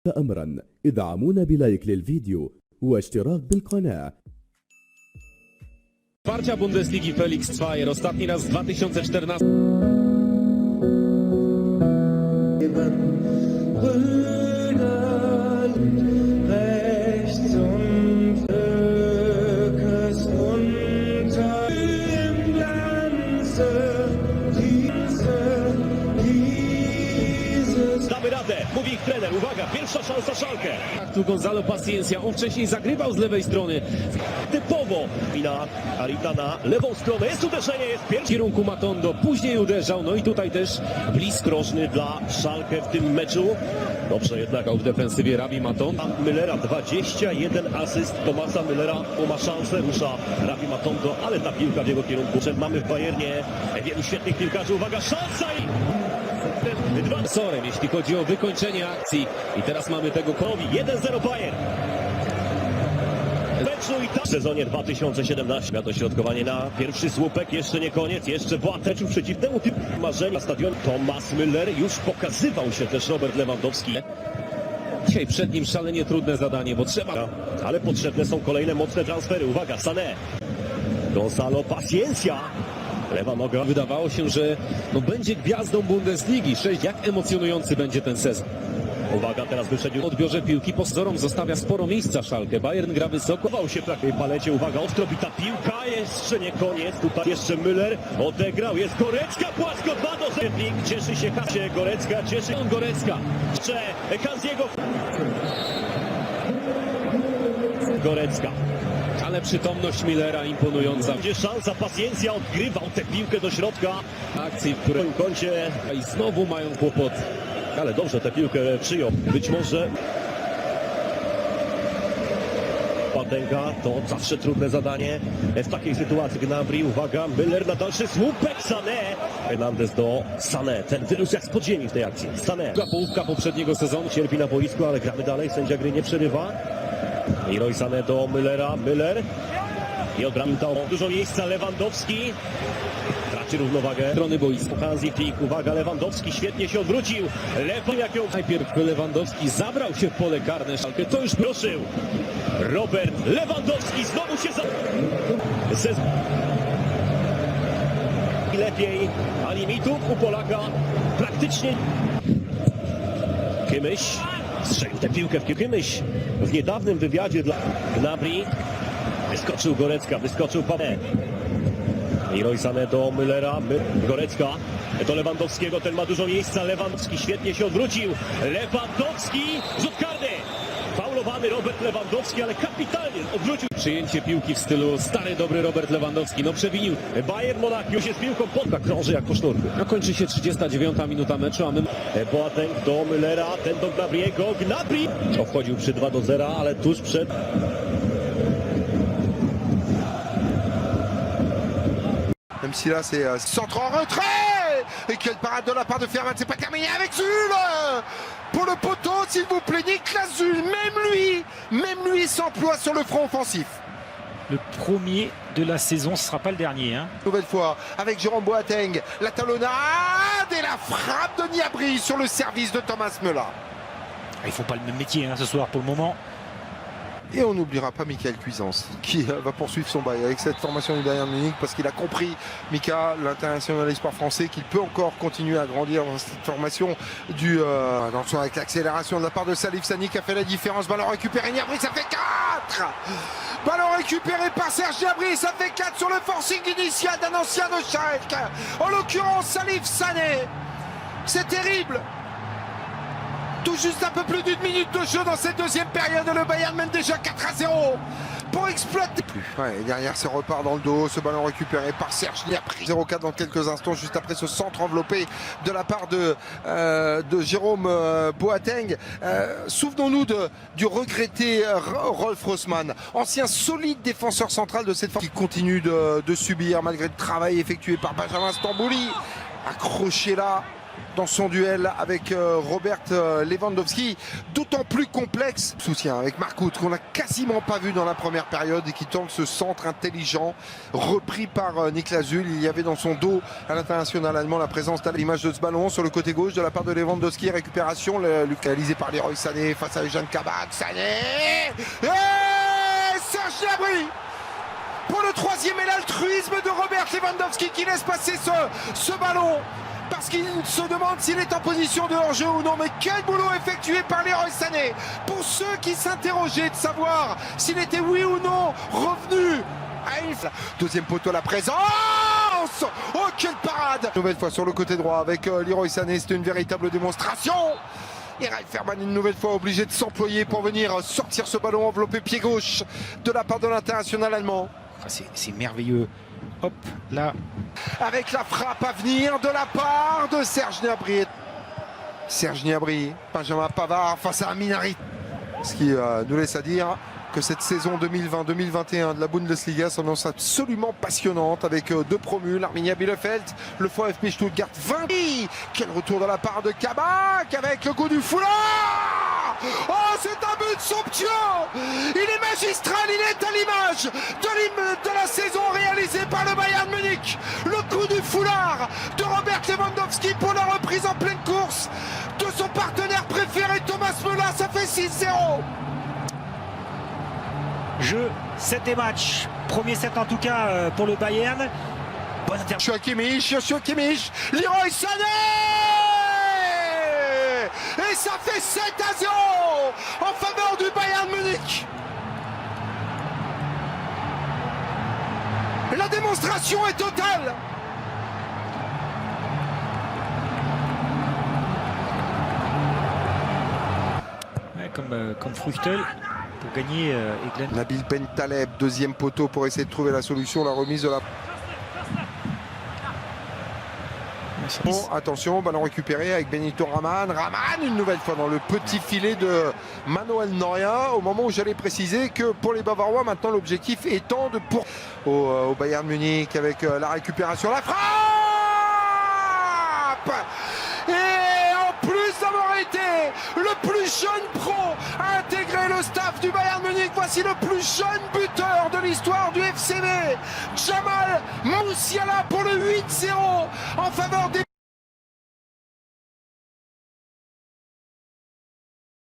أمرا ادعمونا بلايك للفيديو واشتراك بالقناة. Partia Bundesligi Felix Zweier, ostatni raz w 2014. Damy radę, mówi ich trener. Uwaga, pierwsza szansa Schalke. Tu Gonzalo Paciencia, on wcześniej zagrywał z lewej strony. Typowo wina Arita na lewą stronę. Jest uderzenie, jest W pierwszy. kierunku Matondo, później uderzał, no i tutaj też blisko. Groźny dla Schalke w tym meczu. Dobrze jednak W defensywie Rabi Matondo. Müllera, 21 asyst Thomasa Müllera. Ma szansę, rusza Rabi Matondo, ale ta piłka w jego kierunku. Mamy w Bayernie wielu świetnych piłkarzy. Uwaga, szansa i... Sorem, jeśli chodzi o wykończenie akcji. I teraz mamy tego Kowi, 1-0 Bayern. W sezonie 2017 dośrodkowanie na pierwszy słupek, jeszcze nie koniec, jeszcze Boateng przeciwnemu typu marzenia na stadionie. Thomas Müller, już pokazywał się też Robert Lewandowski. Dzisiaj przed nim szalenie trudne zadanie, bo trzeba. Ale potrzebne są kolejne mocne transfery. Uwaga, Sané. Gonzalo Paciencia. Lewa noga. Wydawało się, że będzie gwiazdą Bundesligi. Jak emocjonujący będzie ten sezon. Uwaga, teraz wyprzedził. W odbiorze piłki pozorom zostawia sporo miejsca Schalke. Bayern gra wysoko. Chował się w takiej palecie. Uwaga, ostro bita piłka. Jeszcze nie koniec. Tutaj jeszcze Müller odegrał. Jest Gorecka. Płasko 2-0. Cieszy się Hasie. Gorecka. Cieszy się Gorecka. jeszcze Hansiego. Gorecka. Ale przytomność Millera imponująca. Będzie szansa. Paciencia odgrywał tę piłkę do środka. Akcji, w W której tym kącie. i znowu mają kłopoty. Ale dobrze tę piłkę przyjął. Być może Boatenga to zawsze trudne zadanie w takiej sytuacji. Gnabry, uwaga, Müller na dalszy słupek, Sané. Hernandez do Sané. Ten wyrósł jak z podziemi w tej akcji. Sané. Druga połówka poprzedniego sezonu. Cierpi na boisku, ale gramy dalej. Sędzia gry nie przerywa. Leroy Sané do Müllera. Müller. I odbrał dużo miejsca. Lewandowski. Traci równowagę. Strony boiska. Hansi Flick, uwaga, Lewandowski świetnie się odwrócił. Lewo jak ją Najpierw Lewandowski zabrał się w pole karne Schalke. To już ruszył. Robert Lewandowski znowu się I lepiej, a limitów u Polaka praktycznie. Kimmich strzelił tę piłkę w Kimmich w niedawnym wywiadzie dla Gnabry. Wyskoczył Gorecka, wyskoczył Paweł. Leroy Sané do Müllera, Gorecka do Lewandowskiego, ten ma dużo miejsca, Lewandowski świetnie się odwrócił, Lewandowski, rzut karny, faulowany Robert Lewandowski, ale kapitalnie odwrócił. przyjęcie piłki w stylu stary, dobry Robert Lewandowski. Przewinił. Bayern Monachium już jest piłką pod, krąży jak po sznurku. Kończy się 39 minuta meczu, a my... Boateng do Müllera, ten do Gnabriego, Gnabry wchodził przy 2-0, ale tuż przed... Même si là c'est centre en retrait. Et quelle parade de la part de Fermat. C'est pas terminé avec Zul. Pour le poteau, s'il vous plaît, Niklas Zul. Même lui s'emploie sur le front offensif. Le premier de la saison, ce ne sera pas le dernier. Nouvelle fois avec Jérôme Boateng. La talonnade et la frappe de Gnabry sur le service de Thomas Müller. Ils ne font pas le même métier ce soir pour le moment. Et on n'oubliera pas Michael Cuisance qui va poursuivre son bail avec cette formation du Bayern Munich parce qu'il a compris, Mika, l'international espoir français, qu'il peut encore continuer à grandir dans cette formation attention avec l'accélération de la part de Salif Sani qui a fait la différence. Ballon récupéré, Gnabry, ça fait 4. Ballon récupéré par Serge Gnabry, ça fait 4 sur le forcing initial d'un ancien de Schalke. En l'occurrence Salif Sané. C'est terrible. Tout juste un peu plus d'une minute de jeu dans cette deuxième période. Le Bayern mène déjà 4-0 pour exploiter. Ouais, et derrière, c'est repart dans le dos. Ce ballon récupéré par Serge Gnabry. 0-4 dans quelques instants, juste après ce centre enveloppé de la part de Jérôme Boateng. Souvenons-nous du regretté Rolf Rossmann, ancien solide défenseur central de cette forme, qui continue de subir malgré le travail effectué par Benjamin Stambouli. Accroché là. dans son duel avec Robert Lewandowski, d'autant plus complexe. Soutien avec Marcout qu'on n'a quasiment pas vu dans la première période et qui tente ce centre intelligent repris par Niklas Süle. Il y avait dans son dos à l'international allemand la présence à l'image de ce ballon sur le côté gauche de la part de Lewandowski. Récupération réalisée par Leroy Sané face à Eugène Kabak. Sané et Serge Gnabry pour le troisième et l'altruisme de Robert Lewandowski qui laisse passer ce ballon. Parce qu'il se demande s'il est en position de hors-jeu ou non. Mais quel boulot effectué par Leroy Sané pour ceux qui s'interrogeaient de savoir s'il était oui ou non revenu à une... Deuxième poteau, la présence. Oh, quelle parade! Nouvelle fois sur le côté droit avec Leroy Sané. C'était une véritable démonstration. Et Ralf Fährmann une nouvelle fois obligé de s'employer pour venir sortir ce ballon enveloppé pied gauche de la part de l'international allemand. C'est merveilleux. Hop, là. Avec la frappe à venir de la part de Serge Gnabry. Serge Gnabry, Benjamin Pavard face à Minari. Ce qui nous laisse à dire que cette saison 2020-2021 de la Bundesliga s'annonce absolument passionnante avec deux promus, l'Arminia Bielefeld, le VfB Stuttgart 20. Quel retour de la part de Kabak avec le coup du foulard. Oh, c'est un but somptueux. Il est magistral, il est à l'image de la saison réalisée par le Bayern Munich. Le coup du foulard de Robert Lewandowski pour la reprise en pleine course de son partenaire préféré Thomas Müller. Ça fait 6-0. Jeu, 7 des matchs. Premier set en tout cas pour le Bayern. Bonne intervention. Joshua Kimmich, Leroy Sané. Et ça fait 7-0 en faveur du Bayern Munich. La démonstration est totale. Ouais, comme Fruchtel pour gagner Eglen. Nabil Bentaleb, deuxième poteau pour essayer de trouver la solution, la remise de la... Bon, attention, ballon récupéré avec Benito Raman. Raman, une nouvelle fois dans le petit filet de Manuel Neuer. Au moment où j'allais préciser que pour les Bavarois, maintenant l'objectif étant de pour au Bayern Munich avec la récupération, la frappe. Et en plus d'avoir été le plus jeune pro à intégrer le staff du Bayern Munich, voici le plus jeune buteur de l'histoire du FCB, Jamal Musiala pour le 8-0 en faveur des...